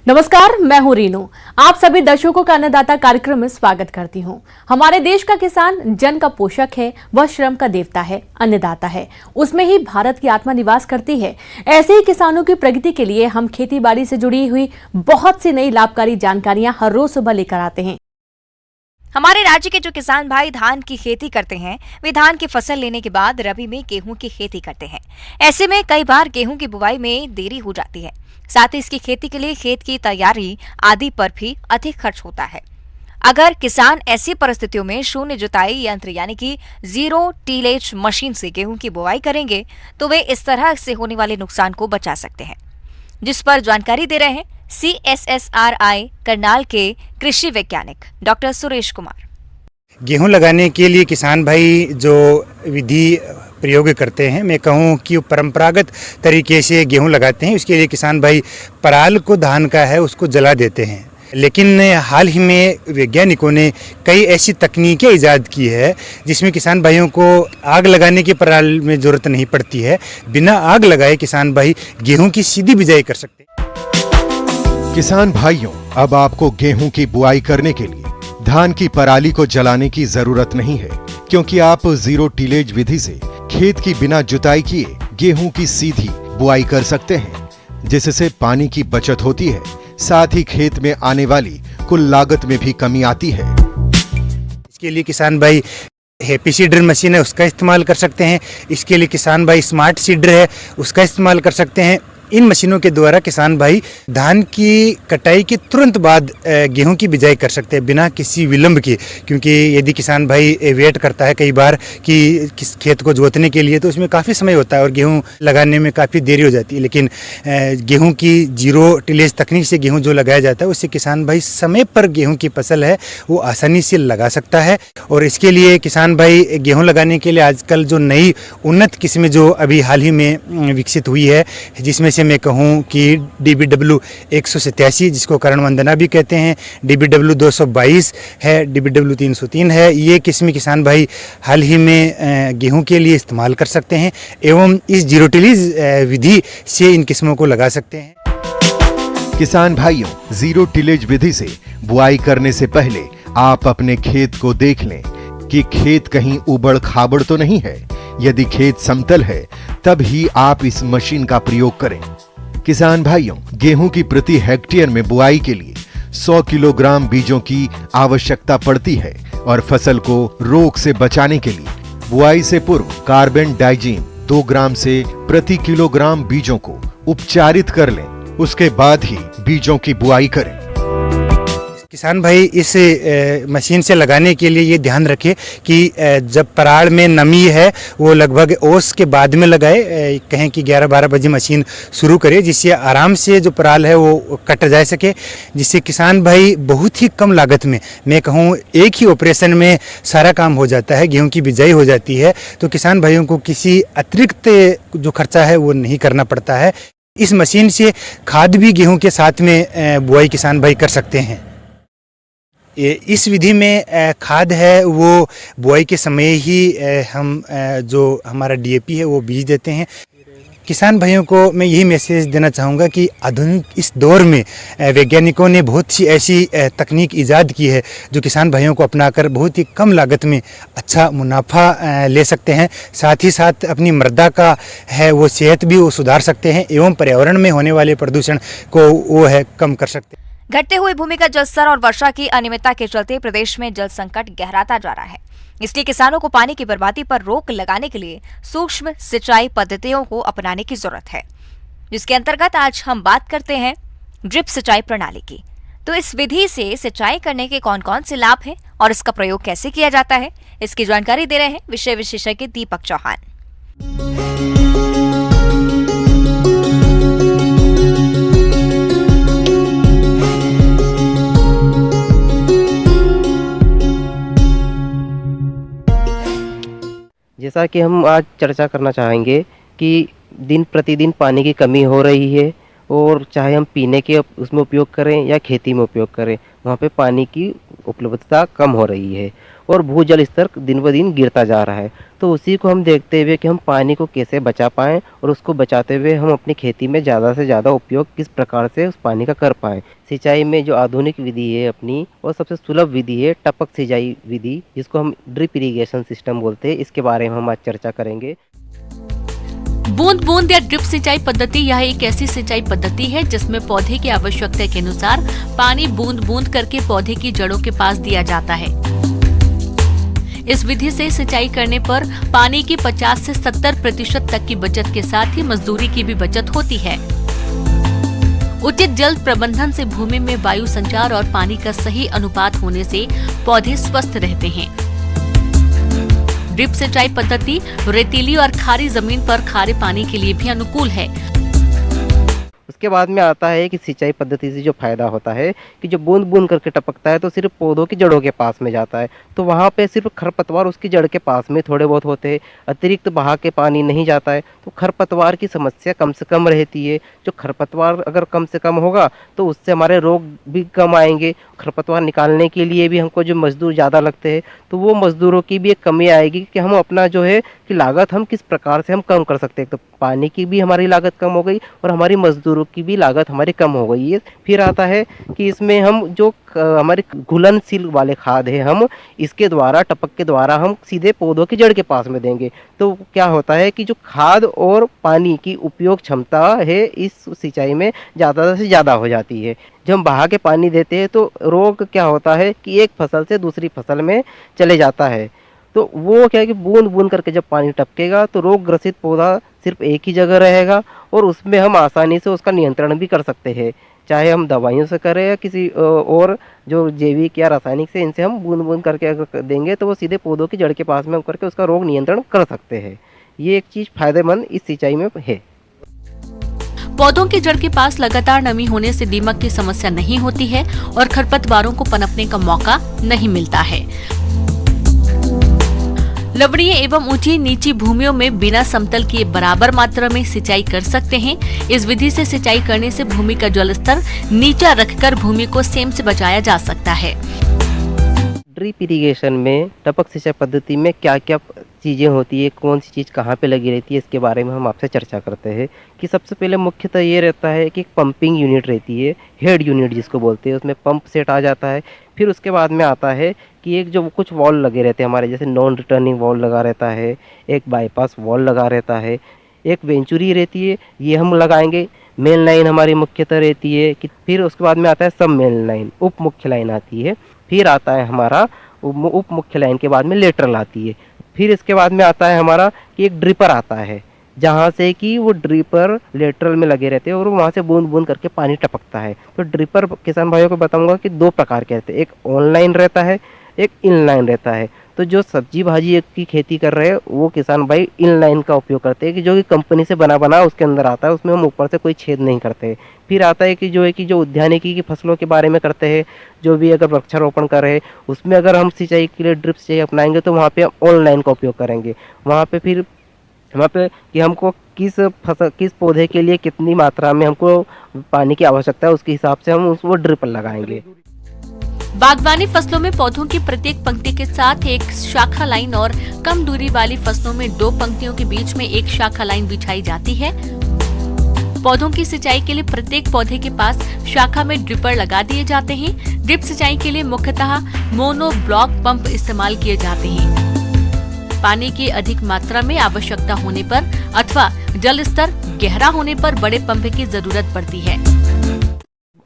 नमस्कार, मैं हूं रीनू। आप सभी दर्शकों का अन्नदाता कार्यक्रम में स्वागत करती हूं। हमारे देश का किसान जन का पोषक है, वह श्रम का देवता है, अन्नदाता है। उसमें ही भारत की आत्मा निवास करती है। ऐसे ही किसानों की प्रगति के लिए हम खेती बाड़ी से जुड़ी हुई बहुत सी नई लाभकारी जानकारियां हर रोज सुबह लेकर आते हैं। हमारे राज्य के जो किसान भाई धान की खेती करते हैं, वे धान की फसल लेने के बाद रबी में गेहूं की खेती करते हैं। ऐसे में कई बार गेहूं की बुवाई में देरी हो जाती है। साथ ही इसकी खेती के लिए खेत की तैयारी आदि पर भी अधिक खर्च होता है। अगर किसान ऐसी परिस्थितियों में शून्य जुताई यंत्र यानी कि जीरो टीलेज मशीन से गेहूं की बुवाई करेंगे तो वे इस तरह से होने वाले नुकसान को बचा सकते हैं, जिस पर जानकारी दे रहे हैं CSSRI करनाल के कृषि वैज्ञानिक डॉक्टर सुरेश कुमार। गेहूं लगाने के लिए किसान भाई जो विधि प्रयोग करते हैं, मैं कहूं कि परंपरागत तरीके से गेहूं लगाते हैं। उसके लिए किसान भाई पराल को धान का है उसको जला देते हैं। लेकिन हाल ही में वैज्ञानिकों ने कई ऐसी तकनीकें ईजाद की है जिसमें किसान भाइयों को आग लगाने की पराल में ज़रूरत नहीं पड़ती है। बिना आग लगाए किसान भाई गेहूं की सीधी बिजाई कर सकते हैं। किसान भाइयों, अब आपको गेहूं की बुआई करने के लिए धान की पराली को जलाने की जरूरत नहीं है, क्योंकि आप जीरो टीलेज विधि से खेत की बिना जुताई किए गेहूं की सीधी बुआई कर सकते हैं, जिससे पानी की बचत होती है। साथ ही खेत में आने वाली कुल लागत में भी कमी आती है। इसके लिए किसान भाई हैप्पी सीडर मशीन है उसका इस्तेमाल कर सकते हैं। इसके लिए किसान भाई स्मार्ट सीडर है उसका इस्तेमाल कर सकते हैं। इन मशीनों के द्वारा किसान भाई धान की कटाई के तुरंत बाद गेहूं की बिजाई कर सकते हैं बिना किसी विलंब के, क्योंकि यदि किसान भाई वेट करता है कई बार कि किस खेत को जोतने के लिए, तो उसमें काफ़ी समय होता है और गेहूं लगाने में काफ़ी देरी हो जाती है। लेकिन गेहूं की जीरो टिलेज तकनीक से गेहूं जो लगाया जाता है उससे किसान भाई समय पर गेहूँ की फसल है वो आसानी से लगा सकता है। और इसके लिए किसान भाई गेहूँ लगाने के लिए आजकल जो नई उन्नत किस्में जो अभी हाल ही में विकसित हुई है, जिसमें से मैं कहूं कि DBW 187 जिसको करण वंदना भी कहते हैं, DBW 222 है, DBW 303 है, ये किस्में किसान भाई हाल ही में गेहूं के लिए इस्तेमाल कर सकते हैं एवं इस जीरो टिलेज विधि से इन किस्मों को लगा सकते हैं। किसान भाइयों, जीरो टिलेज विधि से बुआई करने से पहले आप अपने खेत को देख लें कि खेत कहीं उबड़ खाबड़ तो नहीं है। यदि खेत समतल है तब ही आप इस मशीन का प्रयोग करें। किसान भाइयों, गेहूं की प्रति हेक्टेयर में बुआई के लिए 100 किलोग्राम बीजों की आवश्यकता पड़ती है और फसल को रोग से बचाने के लिए बुआई से पूर्व कार्बन डाइजीन 2 ग्राम से प्रति किलोग्राम बीजों को उपचारित कर लें। उसके बाद ही बीजों की बुआई करें। किसान भाई इस मशीन से लगाने के लिए ये ध्यान रखें कि जब पराल में नमी है वो लगभग ओस के बाद में लगाए, कहें कि 11-12 बजे मशीन शुरू करे, जिससे आराम से जो पराल है वो कट जा सके, जिससे किसान भाई बहुत ही कम लागत में, मैं कहूँ एक ही ऑपरेशन में सारा काम हो जाता है, गेहूं की बिजाई हो जाती है। तो किसान भाइयों को किसी अतिरिक्त जो खर्चा है वो नहीं करना पड़ता है। इस मशीन से खाद भी गेहूँ के साथ में बुआई किसान भाई कर सकते हैं। इस विधि में खाद है वो बुआई के समय ही हम जो हमारा DAP है वो बीज देते हैं। किसान भाइयों को मैं यही मैसेज देना चाहूँगा कि आधुनिक इस दौर में वैज्ञानिकों ने बहुत सी ऐसी तकनीक ईजाद की है जो किसान भाइयों को अपनाकर बहुत ही कम लागत में अच्छा मुनाफा ले सकते हैं। साथ ही साथ अपनी मृदा का है वो सेहत भी वो सुधार सकते हैं एवं पर्यावरण में होने वाले प्रदूषण को वो है कम कर सकते हैं। घटते हुए भूमि का जलस्तर और वर्षा की अनियमितता के चलते प्रदेश में जल संकट गहराता जा रहा है। इसलिए किसानों को पानी की बर्बादी पर रोक लगाने के लिए सूक्ष्म सिंचाई पद्धतियों को अपनाने की जरूरत है, जिसके अंतर्गत आज हम बात करते हैं ड्रिप सिंचाई प्रणाली की। तो इस विधि से सिंचाई करने के कौन कौन से लाभ हैं और इसका प्रयोग कैसे किया जाता है, इसकी जानकारी दे रहे हैं विषय विशेषज्ञ दीपक चौहान। जैसा कि हम आज चर्चा करना चाहेंगे कि दिन प्रतिदिन पानी की कमी हो रही है और चाहे हम पीने के उसमें उपयोग करें या खेती में उपयोग करें, वहाँ पे पानी की उपलब्धता कम हो रही है और भूजल स्तर दिन ब दिन गिरता जा रहा है। तो उसी को हम देखते हुए कि हम पानी को कैसे बचा पाएँ और उसको बचाते हुए हम अपनी खेती में ज़्यादा से ज़्यादा उपयोग किस प्रकार से उस पानी का कर पाएँ। सिंचाई में जो आधुनिक विधि है अपनी और सबसे सुलभ विधि है टपक सिंचाई विधि, जिसको हम ड्रिप इरिगेशन सिस्टम बोलते हैं। इसके बारे में हम आज चर्चा करेंगे। बूंद बूंद या ड्रिप सिंचाई पद्धति यह एक ऐसी सिंचाई पद्धति है जिसमें पौधे की आवश्यकता के अनुसार पानी बूंद बूंद करके पौधे की जड़ों के पास दिया जाता है। इस विधि से सिंचाई करने पर पानी की 50 से 70% तक की बचत के साथ ही मजदूरी की भी बचत होती है। उचित जल प्रबंधन से भूमि में वायु संचार और पानी का सही अनुपात होने से पौधे स्वस्थ रहते हैं। ड्रिप सिंचाई पद्धति रेतीली और खारी जमीन पर खारे पानी के लिए भी अनुकूल है। उसके बाद में आता है कि सिंचाई पद्धति से जो फायदा होता है कि जो बूंद बूंद करके टपकता है तो सिर्फ पौधों की जड़ों के पास में जाता है, तो वहाँ पे सिर्फ खरपतवार उसकी जड़ के पास में थोड़े बहुत होते हैं, अतिरिक्त बहा के पानी नहीं जाता है, तो खरपतवार की समस्या कम से कम रहती है। जो खरपतवार अगर कम से कम होगा तो उससे हमारे रोग भी कम आएंगे। खरपतवार निकालने के लिए भी हमको जो मजदूर ज़्यादा लगते हैं तो वो मजदूरों की भी एक कमी आएगी कि हम अपना जो है कि लागत हम किस प्रकार से हम कम कर सकते हैं। तो पानी की भी हमारी लागत कम हो गई और हमारी मजदूरों की भी लागत हमारी कम हो गई है। फिर आता है कि इसमें हम जो हमारे घुलनशील वाले खाद है हम इसके द्वारा टपक के द्वारा हम सीधे पौधों की जड़ के पास में देंगे, तो क्या होता है कि जो खाद और पानी की उपयोग क्षमता है इस सिंचाई में ज़्यादा से ज़्यादा हो जाती है। जब हम बहा के पानी देते हैं तो रोग क्या होता है कि एक फसल से दूसरी फसल में चले जाता है, तो वो क्या है कि बूंद बूंद करके जब पानी टपकेगा तो रोग ग्रसित पौधा सिर्फ एक ही जगह रहेगा और उसमें हम आसानी से उसका नियंत्रण भी कर सकते हैं, चाहे हम दवाइयों से करें या किसी और जो जैविक या रासायनिक से इनसे हम बूंद बूंद करके अगर देंगे तो वो सीधे पौधों की जड़ के पास में करके उसका रोग नियंत्रण कर सकते हैं। ये एक चीज़ फायदेमंद इस सिंचाई में है। पौधों की जड़ के पास लगातार नमी होने से दीमक की समस्या नहीं होती है और खरपतवारों को पनपने का मौका नहीं मिलता है। लवणीय एवं ऊंची नीची भूमियों में बिना समतल किए बराबर मात्रा में सिंचाई कर सकते हैं। इस विधि से सिंचाई करने से भूमि का जल स्तर नीचा रखकर भूमि को सेम से बचाया जा सकता है। ड्रिप इरिगेशन में टपक सिंचाई पद्धति में क्या क्या चीज़ें होती है, कौन सी चीज़ कहाँ पे लगी रहती है, इसके बारे में हम आपसे चर्चा करते हैं। कि सबसे पहले मुख्यतः ये रहता है कि एक पंपिंग यूनिट रहती है, हेड यूनिट जिसको बोलते हैं, उसमें पंप सेट आ जाता है। फिर उसके बाद में आता है कि एक जो कुछ वॉल लगे रहते हैं हमारे, जैसे नॉन रिटर्निंग वॉल लगा रहता है, एक बाईपास वॉल लगा रहता है, एक वेंचुरी रहती है, ये हम लगाएंगे। मेन लाइन हमारी मुख्यतः रहती है कि फिर उसके बाद में आता है सब मेन लाइन, उप मुख्य लाइन आती है। फिर आता है हमारा उप मुख्य लाइन के बाद में लेटरल आती है। फिर इसके बाद में आता है हमारा कि एक ड्रिपर आता है, जहाँ से कि वो ड्रिपर लेटरल में लगे रहते हैं और वहाँ से बूंद बूंद करके पानी टपकता है। तो ड्रिपर किसान भाइयों को बताऊंगा कि दो प्रकार के रहते हैं, एक ऑनलाइन रहता है, एक इनलाइन रहता है। तो जो सब्जी भाजी की खेती कर रहे हैं वो किसान भाई इनलाइन का उपयोग करते हैं कि जो कि कंपनी से बना उसके अंदर आता है, उसमें हम ऊपर से कोई छेद नहीं करते। फिर आता है कि जो उद्यानिकी की फसलों के बारे में करते हैं, जो भी अगर वृक्षारोपण कर रहे हैं उसमें अगर हम सिंचाई के लिए ड्रिप सिंचाई अपनाएंगे तो वहाँ पे हम ऑनलाइन का उपयोग करेंगे। वहाँ पे कि हमको किस पौधे के लिए कितनी मात्रा में हमको पानी की आवश्यकता है उसके हिसाब से हम उसको ड्रिप लगाएंगे। बागवानी फसलों में पौधों की प्रत्येक पंक्ति के साथ एक शाखा लाइन और कम दूरी वाली फसलों में 2 पंक्तियों के बीच में एक शाखा लाइन बिछाई जाती है। पौधों की सिंचाई के लिए प्रत्येक पौधे के पास शाखा में ड्रिपर लगा दिए जाते हैं। ड्रिप सिंचाई के लिए मुख्यतः मोनो ब्लॉक पंप इस्तेमाल किए जाते हैं। पानी की अधिक मात्रा में आवश्यकता होने पर अथवा जल स्तर गहरा होने पर बड़े पंप की जरूरत पड़ती है।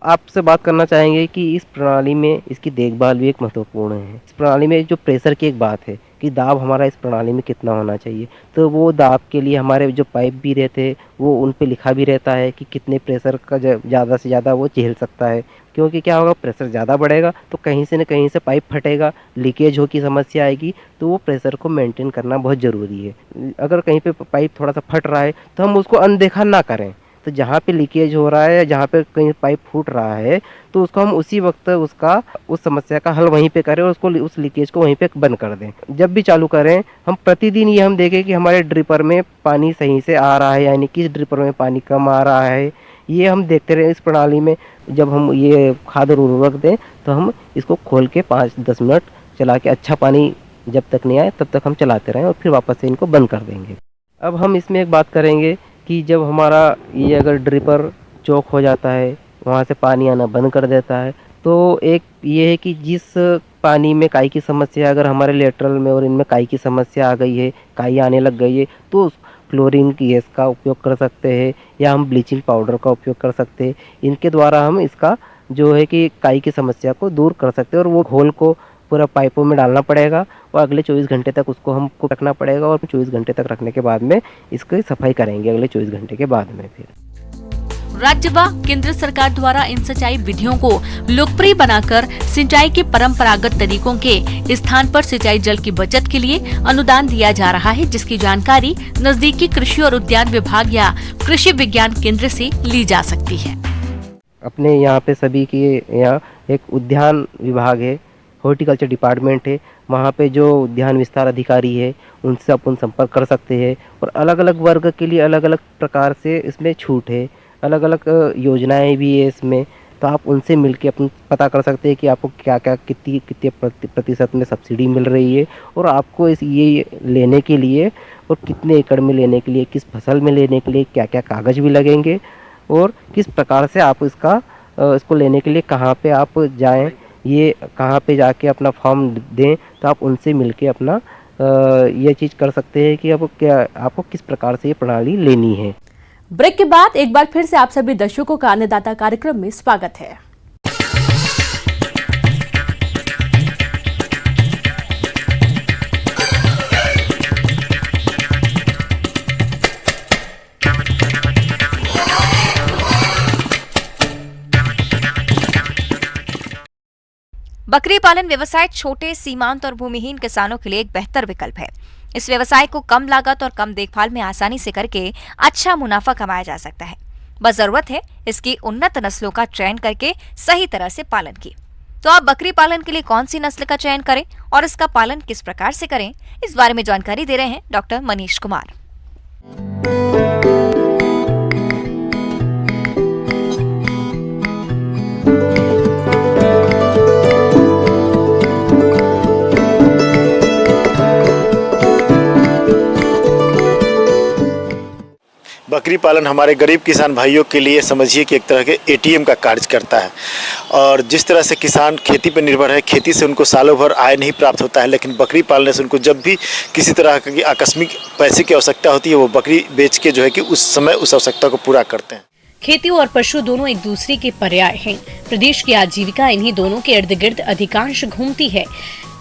आपसे बात करना चाहेंगे कि इस प्रणाली में इसकी देखभाल भी एक महत्वपूर्ण है। इस प्रणाली में जो प्रेशर की एक बात है कि दाब हमारा इस प्रणाली में कितना होना चाहिए, तो वो दाब के लिए हमारे जो पाइप भी रहते हैं वो उन पे लिखा भी रहता है कि कितने प्रेशर का ज़्यादा से ज़्यादा वो झेल सकता है। क्योंकि क्या होगा, प्रेशर ज़्यादा बढ़ेगा तो कहीं से न कहीं से पाइप फटेगा, लीकेज हो की समस्या आएगी, तो वो प्रेशर को मेंटेन करना बहुत ज़रूरी है। अगर कहीं पे पाइप थोड़ा सा फट रहा है तो हम उसको अनदेखा ना करें। तो जहाँ पे लीकेज हो रहा है, जहाँ पे कहीं पाइप फूट रहा है तो उसको हम उसी वक्त उस समस्या का हल वहीं पे करें और उसको उस लीकेज को वहीं पे बंद कर दें। जब भी चालू करें हम प्रतिदिन हम देखें कि हमारे ड्रिपर में पानी सही से आ रहा है, यानी कि ड्रिपर में पानी कम आ रहा है ये हम देखते रहे इस प्रणाली में। जब हम ये खाद और उर्वरक दें तो हम इसको खोल के 5-10 मिनट चला के अच्छा पानी जब तक नहीं आए तब तक हम चलाते रहें और फिर वापस से इनको बंद कर देंगे। अब हम इसमें एक बात करेंगे कि जब हमारा ये अगर ड्रिपर चौक हो जाता है, वहाँ से पानी आना बंद कर देता है, तो एक ये है कि जिस पानी में काई की समस्या अगर हमारे लेटरल में और इनमें काई की समस्या आ गई है, काई आने लग गई है, तो फ्लोरीन गैस का उपयोग कर सकते हैं या हम ब्लीचिंग पाउडर का उपयोग कर सकते हैं। इनके द्वारा हम इसका जो है कि काई की समस्या को दूर कर सकते हैं। और वो घोल को पूरा पाइपों में डालना पड़ेगा और अगले 24 घंटे तक उसको हमको रखना पड़ेगा और 24 घंटे तक रखने के बाद में इसकी सफाई करेंगे अगले 24 घंटे के बाद में। फिर राज्य व केंद्र सरकार द्वारा इन सिंचाई विधियों को लोकप्रिय बनाकर सिंचाई के परंपरागत तरीकों के स्थान पर सिंचाई जल की बचत के लिए अनुदान दिया जा रहा है, जिसकी जानकारी नजदीकी कृषि और उद्यान विभाग या कृषि विज्ञान केंद्र से ली जा सकती है। अपने यहाँ पे सभी के यहाँ एक उद्यान विभाग है, हॉर्टिकल्चर डिपार्टमेंट है, वहाँ पे जो उद्यान विस्तार अधिकारी है उनसे अपन संपर्क कर सकते हैं और अलग अलग वर्ग के लिए अलग अलग प्रकार से इसमें छूट है, अलग अलग योजनाएं भी है इसमें। तो आप उनसे मिलके अपन पता कर सकते हैं कि आपको क्या क्या कितने प्रतिशत में सब्सिडी मिल रही है और आपको इस ये लेने के लिए और कितने एकड़ में लेने के लिए, किस फसल में लेने के लिए क्या क्या कागज़ भी लगेंगे और किस प्रकार से आप इसको लेने के लिए कहाँ पे आप जाएं, ये कहाँ पे जाके अपना फॉर्म दें। तो आप उनसे मिलके अपना ये चीज़ कर सकते हैं कि आपको किस प्रकार से ये प्रणाली लेनी है। ब्रेक के बाद एक बार फिर से आप सभी दर्शकों का अन्नदाता कार्यक्रम में स्वागत है। बकरी पालन व्यवसाय छोटे, सीमांत और भूमिहीन किसानों के लिए एक बेहतर विकल्प है। इस व्यवसाय को कम लागत और कम देखभाल में आसानी से करके अच्छा मुनाफा कमाया जा सकता है। बस जरूरत है इसकी उन्नत नस्लों का चयन करके सही तरह से पालन की। तो आप बकरी पालन के लिए कौन सी नस्ल का चयन करें और इसका पालन किस प्रकार से करें, इस बारे में जानकारी दे रहे हैं डॉक्टर मनीष कुमार। बकरी पालन हमारे गरीब किसान भाइयों के लिए समझिए कि एक तरह के एटीएम का कार्य करता है। और जिस तरह से किसान खेती पर निर्भर है, खेती से उनको सालों भर आय नहीं प्राप्त होता है, लेकिन बकरी पालने से उनको जब भी किसी तरह की आकस्मिक पैसे की आवश्यकता होती है वो बकरी बेच के जो है कि उस समय उस आवश्यकता को पूरा करते हैं। खेती और पशु दोनों एक दूसरे के पर्याय हैं। प्रदेश की आजीविका इन्हीं दोनों के इर्द गिर्द अधिकांश घूमती है।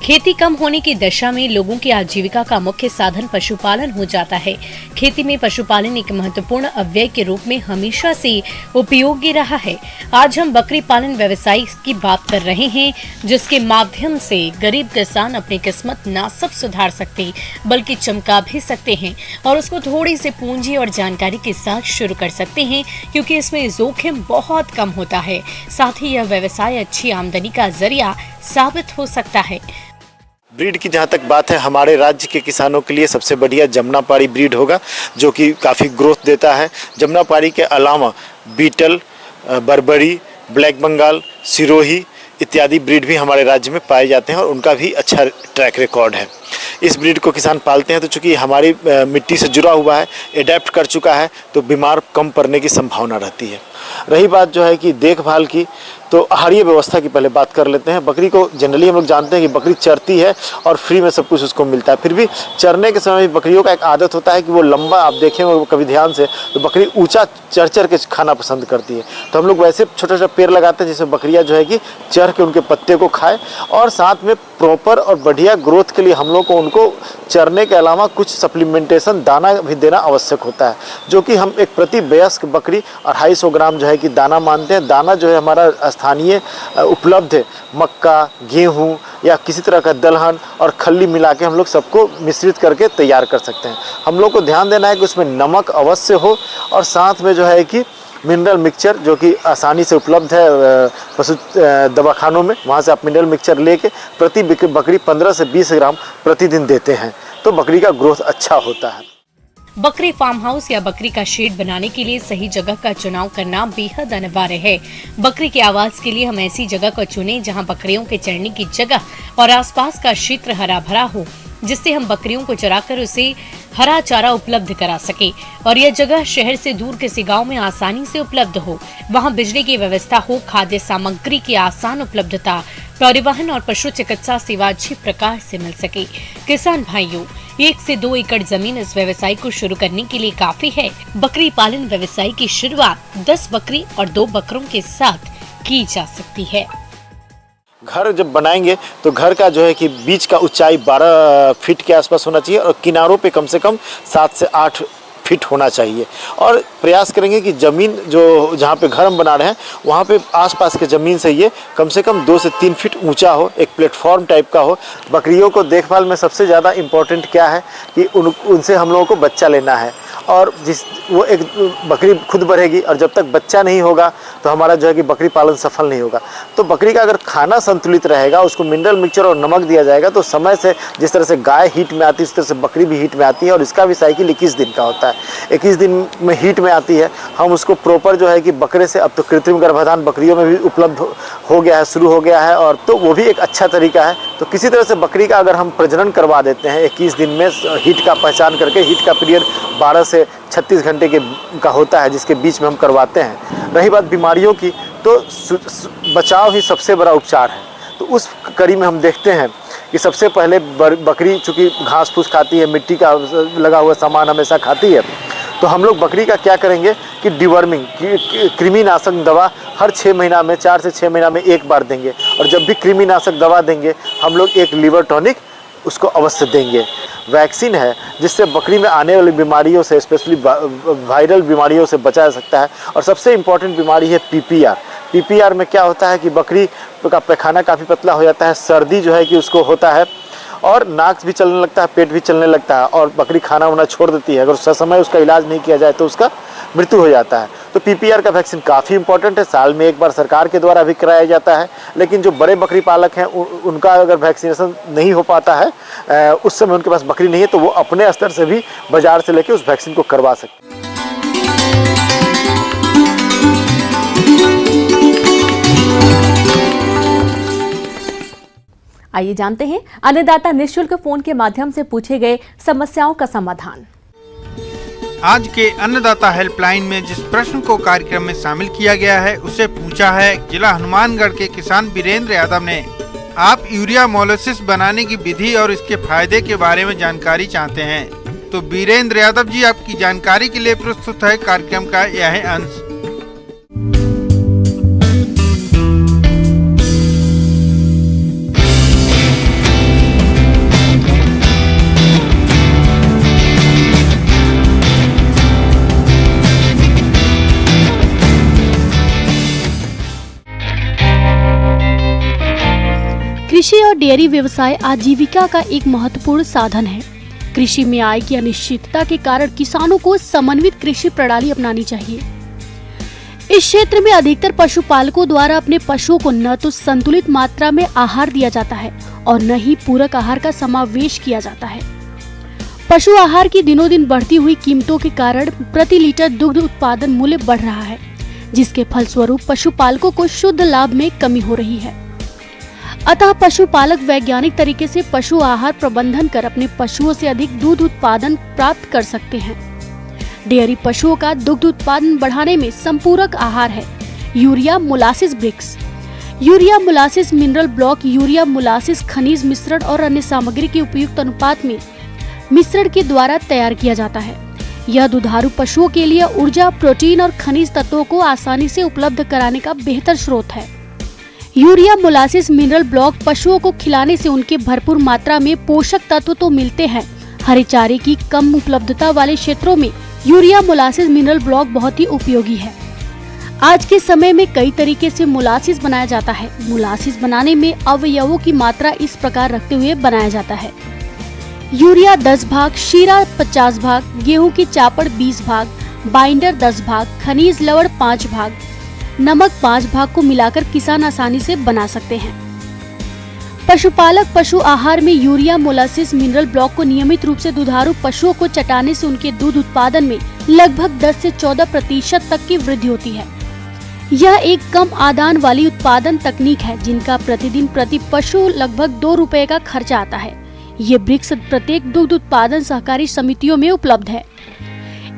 खेती कम होने की दशा में लोगों की आजीविका का मुख्य साधन पशुपालन हो जाता है। खेती में पशुपालन एक महत्वपूर्ण अव्यय के रूप में हमेशा से उपयोगी रहा है। आज हम बकरी पालन व्यवसाय की बात कर रहे हैं, जिसके माध्यम से गरीब किसान अपनी किस्मत न सिर्फ सुधार सकते बल्कि चमका भी सकते हैं और उसको थोड़ी सी पूंजी और जानकारी के साथ शुरू कर सकते हैं, क्योंकि इसमें जोखिम बहुत कम होता है। साथ ही यह व्यवसाय अच्छी आमदनी का जरिया साबित हो सकता है। ब्रीड की जहाँ तक बात है, हमारे राज्य के किसानों के लिए सबसे बढ़िया जमुनापारी ब्रीड होगा, जो कि काफ़ी ग्रोथ देता है। जमुनापारी के अलावा बीटल, बर्बरी, ब्लैक बंगाल, सिरोही इत्यादि ब्रीड भी हमारे राज्य में पाए जाते हैं और उनका भी अच्छा ट्रैक रिकॉर्ड है। इस ब्रीड को किसान पालते हैं तो चूँकि हमारी मिट्टी से जुड़ा हुआ है, एडेप्ट कर चुका है, तो बीमार कम पड़ने की संभावना रहती है। रही बात जो है कि देखभाल की, तो आहारीय व्यवस्था की पहले बात कर लेते हैं। बकरी को जनरली हम लोग जानते हैं कि बकरी चरती है और फ्री में सब कुछ उसको मिलता है। फिर भी चरने के समय बकरियों का एक आदत होता है कि वो लंबा, आप देखेंगे वो कभी ध्यान से, तो बकरी ऊंचा चर चर के खाना पसंद करती है। तो हम लोग वैसे छोटा छोटा पेड़ लगाते हैं जिससे बकरियाँ जो है कि चर के उनके पत्ते को खाए, और साथ में प्रॉपर और बढ़िया ग्रोथ के लिए हम लोग को उनको चरने के अलावा कुछ सप्लीमेंटेशन दाना भी देना आवश्यक होता है, जो कि हम एक प्रति वयस्क बकरी 250 ग्राम जो है कि दाना मानते हैं। दाना जो है हमारा स्थानीय उपलब्ध है, मक्का, गेहूं या किसी तरह का दलहन और खल्ली मिला के हम लोग सबको मिश्रित करके तैयार कर सकते हैं। हम लोग को ध्यान देना है कि उसमें नमक अवश्य हो और साथ में जो है कि मिनरल मिक्सचर, जो कि आसानी से उपलब्ध है पशु दवाखानों में, वहाँ से आप मिनरल मिक्सचर लेके प्रति बकरी 15 से 20 ग्राम प्रतिदिन देते हैं, तो बकरी का ग्रोथ अच्छा होता है। बकरी फार्म हाउस या बकरी का शेड बनाने के लिए सही जगह का चुनाव करना बेहद अनिवार्य है। बकरी के आवास के लिए हम ऐसी जगह को चुनें जहां बकरियों के चरने की जगह और आसपास का क्षेत्र हरा भरा हो, जिससे हम बकरियों को चराकर उसे हरा चारा उपलब्ध करा सके और यह जगह शहर से दूर किसी गांव में आसानी से उपलब्ध हो। वहां बिजली की व्यवस्था हो, खाद्य सामग्री की आसान उपलब्धता, परिवहन और पशु चिकित्सा सेवा अच्छी प्रकार से मिल सके। किसान भाइयों, 1 से 2 एकड़ जमीन इस व्यवसाय को शुरू करने के लिए काफी है। बकरी पालन व्यवसाय की शुरुआत 10 बकरी और 2 बकरों के साथ की जा सकती है। घर जब बनाएंगे तो घर का जो है कि बीच का ऊंचाई 12 फीट के आसपास होना चाहिए और किनारों पे कम से कम 7 से 8 फीट होना चाहिए। और प्रयास करेंगे कि ज़मीन जो जहाँ पे घर हम बना रहे हैं वहाँ पे आसपास के ज़मीन से ये कम से कम 2 से 3 फीट ऊंचा हो, एक प्लेटफॉर्म टाइप का हो। बकरियों को देखभाल में सबसे ज़्यादा इम्पोर्टेंट क्या है कि उनसे हम लोगों को बच्चा लेना है और वो एक बकरी खुद बढ़ेगी और जब तक बच्चा नहीं होगा तो हमारा जो है कि बकरी पालन सफल नहीं होगा। तो बकरी का अगर खाना संतुलित रहेगा, उसको मिनरल मिक्सचर और नमक दिया जाएगा तो समय से जिस तरह से गाय हीट में आती है उस तरह से बकरी भी हीट में आती है और इसका भी साइकिल 21 दिन का होता है। 21 दिन में हीट में आती है। हम उसको प्रॉपर जो है कि बकरे से, अब तो कृत्रिम गर्भाधान बकरियों में भी उपलब्ध हो गया है, शुरू हो गया है और तो वो भी एक अच्छा तरीका है। तो किसी तरह से बकरी का अगर हम प्रजनन करवा देते हैं 21 दिन में हीट का पहचान करके, हीट का पीरियड 12 से 36 घंटे का होता है जिसके बीच में हम करवाते हैं। रही बात बीमारियों की, तो बचाव ही सबसे बड़ा उपचार है। तो उस कड़ी में हम देखते हैं कि सबसे पहले बकरी चूँकि घास फूस खाती है, मिट्टी का लगा हुआ सामान हमेशा खाती है, तो हम लोग बकरी का क्या करेंगे कि डिवर्मिंग, कृमिनाशक दवा हर 6 महीना में, 4 से 6 महीना में एक बार देंगे और जब भी कृमिनाशक दवा देंगे हम लोग एक लिवर टॉनिक उसको अवश्य देंगे। वैक्सीन है जिससे बकरी में आने वाली बीमारियों से, स्पेशली वायरल बीमारियों से बचा जा सकता है। और सबसे इम्पॉर्टेंट बीमारी है पीपीआर। पीपीआर में क्या होता है कि बकरी का पैखाना काफ़ी पतला हो जाता है, सर्दी जो है कि उसको होता है और नाक भी चलने लगता है, पेट भी चलने लगता है और बकरी खाना वाना छोड़ देती है। अगर समय उसका इलाज नहीं किया जाए तो उसका मृत्यु हो जाता है। तो पीपीआर का वैक्सीन काफ़ी इंपॉर्टेंट है, साल में एक बार सरकार के द्वारा भी कराया जाता है। लेकिन जो बड़े बकरी पालक हैं उनका अगर वैक्सीनेशन नहीं हो पाता है, उस समय उनके पास बकरी नहीं है, तो वो अपने स्तर से भी बाजार से लेके उस वैक्सीन को करवा सकते हैं। आइए जानते हैं अन्नदाता निःशुल्क फोन के माध्यम से पूछे गए समस्याओं का समाधान। आज के अन्नदाता हेल्पलाइन में जिस प्रश्न को कार्यक्रम में शामिल किया गया है उसे पूछा है जिला हनुमानगढ़ के किसान वीरेंद्र यादव ने। आप यूरिया मोलासिस बनाने की विधि और इसके फायदे के बारे में जानकारी चाहते हैं, तो वीरेंद्र यादव जी आपकी जानकारी के लिए प्रस्तुत है कार्यक्रम का यह अंश। कृषि और डेयरी व्यवसाय आजीविका का एक महत्वपूर्ण साधन है। कृषि में आय की अनिश्चितता के कारण किसानों को समन्वित कृषि प्रणाली अपनानी चाहिए। इस क्षेत्र में अधिकतर पशुपालकों द्वारा अपने पशुओं को न तो संतुलित मात्रा में आहार दिया जाता है और न ही पूरक आहार का समावेश किया जाता है। पशु आहार की दिनों दिन बढ़ती हुई कीमतों के कारण प्रति लीटर दुग्ध उत्पादन मूल्य बढ़ रहा है, जिसके फलस्वरूप पशुपालकों को शुद्ध लाभ में कमी हो रही है। अतः पशुपालक वैज्ञानिक तरीके से पशु आहार प्रबंधन कर अपने पशुओं से अधिक दूध उत्पादन प्राप्त कर सकते हैं। डेयरी पशुओं का दुग्ध उत्पादन बढ़ाने में संपूरक आहार है urea molasses bricks. Urea molasses mineral block urea molasses खनिज मिश्रण और अन्य सामग्री के उपयुक्त अनुपात में मिश्रण के द्वारा तैयार किया जाता है। यह दुधारू पशुओं के लिए ऊर्जा, प्रोटीन और खनिज तत्वों को आसानी से उपलब्ध कराने का बेहतर स्रोत है। यूरिया मोलासिस मिनरल ब्लॉक पशुओं को खिलाने से उनके भरपूर मात्रा में पोषक तत्व तो मिलते हैं। हरे चारे की कम उपलब्धता वाले क्षेत्रों में यूरिया मोलासिस मिनरल ब्लॉक बहुत ही उपयोगी है। आज के समय में कई तरीके से मोलासिस बनाया जाता है। मोलासिस बनाने में अवयवों की मात्रा इस प्रकार रखते हुए बनाया जाता है: यूरिया 10 भाग, शीरा 50 भाग, गेहूं की चापड़ 20 भाग, बाइंडर 10 भाग, खनिज लवण 5 भाग, नमक 5 भाग को मिलाकर किसान आसानी से बना सकते हैं। पशुपालक पशु आहार में यूरिया, मोलासिस, मिनरल ब्लॉक को नियमित रूप से दुधारू पशुओं को चटाने से उनके दूध उत्पादन में लगभग 10 से 14% तक की वृद्धि होती है। यह एक कम आदान वाली उत्पादन तकनीक है जिनका प्रतिदिन प्रति पशु लगभग 2 रुपए का खर्चा आता है। ये वृक्ष प्रत्येक दुग्ध उत्पादन सहकारी समितियों में उपलब्ध है।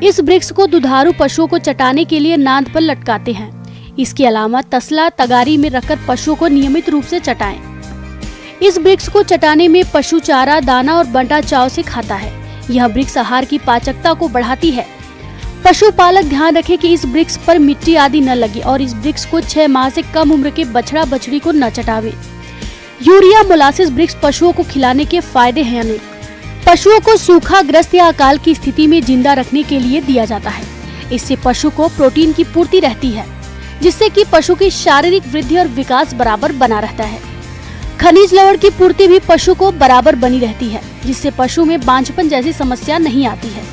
इस वृक्ष को दुधारू पशुओं को चटाने के लिए नाद पर लटकाते हैं। इसके अलावा तसला, तगारी में रखकर पशुओं को नियमित रूप से चटाएं। इस वृक्ष को चटाने में पशु चारा, दाना और बंटा चाव से खाता है। यह वृक्ष आहार की पाचकता को बढ़ाती है। पशुपालक ध्यान रखे कि इस वृक्ष पर मिट्टी आदि न लगे और इस वृक्ष को 6 माह से कम उम्र के बछड़ा बछड़ी को न चटावे। यूरिया, मोलासिस वृक्ष पशुओं को खिलाने के फायदे हैं अनेक। पशुओं को सूखाग्रस्त या अकाल की स्थिति में जिंदा रखने के लिए दिया जाता है। इससे पशु को प्रोटीन की पूर्ति रहती है, जिससे कि पशु की शारीरिक वृद्धि और विकास बराबर बना रहता है। खनिज लवण की पूर्ति भी पशु को बराबर बनी रहती है, जिससे पशु में बांझपन जैसी समस्या नहीं आती है।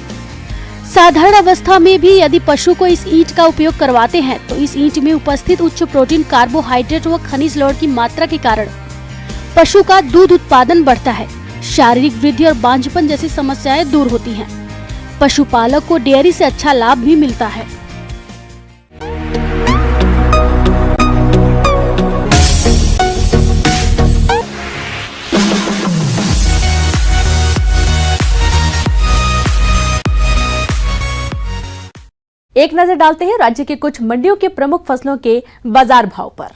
साधारण अवस्था में भी यदि पशु को इस ईंट का उपयोग करवाते हैं तो इस ईंट में उपस्थित उच्च प्रोटीन, कार्बोहाइड्रेट व खनिज लवण की मात्रा के कारण पशु का दूध उत्पादन बढ़ता है। शारीरिक वृद्धि और बांझपन जैसी समस्याएं दूर होती हैं। पशुपालक को डेयरी से अच्छा लाभ भी मिलता है। एक नजर डालते हैं राज्य के कुछ मंडियों के प्रमुख फसलों के बाजार भाव पर।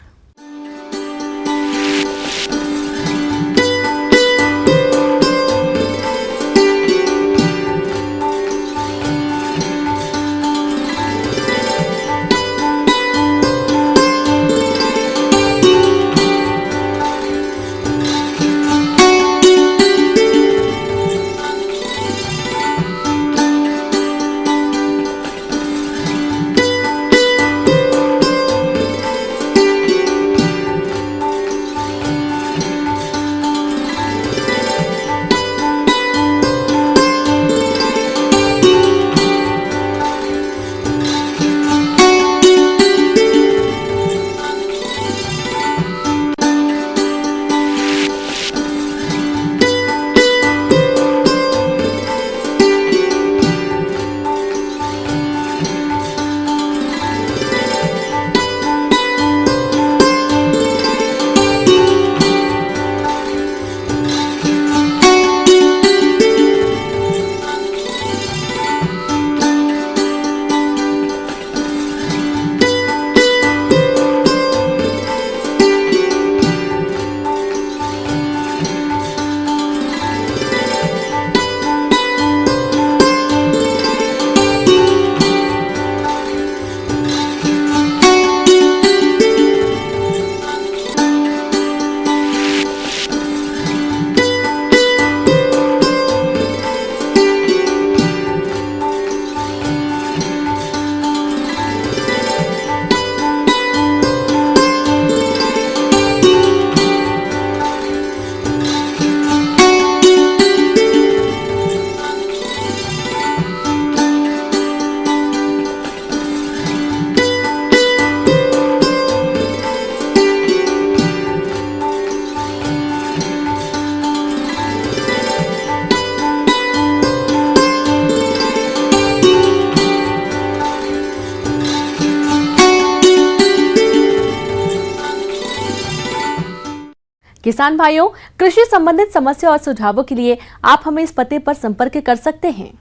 किसान भाइयों, कृषि संबंधित समस्या और सुझावों के लिए आप हमें इस पते पर संपर्क कर सकते हैं।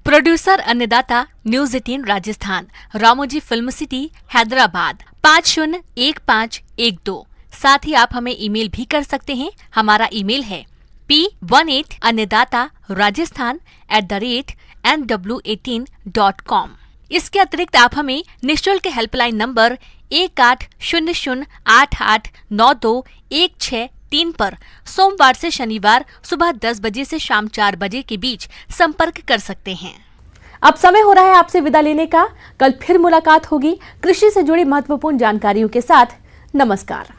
प्रोड्यूसर अन्नदाता news 18 Rajasthan, Ramoji film city, Hyderabad 501512। साथ ही आप हमें ईमेल भी कर सकते हैं। हमारा ईमेल है p18annadatarajasthan@nw18.com। इसके अतिरिक्त आप हमें निःशुल्क हेल्पलाइन नंबर 1800889216 पर सोमवार से शनिवार सुबह 10 बजे से शाम 4 बजे के बीच संपर्क कर सकते हैं। अब समय हो रहा है आपसे विदा लेने का। कल फिर मुलाकात होगी कृषि से जुड़ी महत्वपूर्ण जानकारियों के साथ। नमस्कार।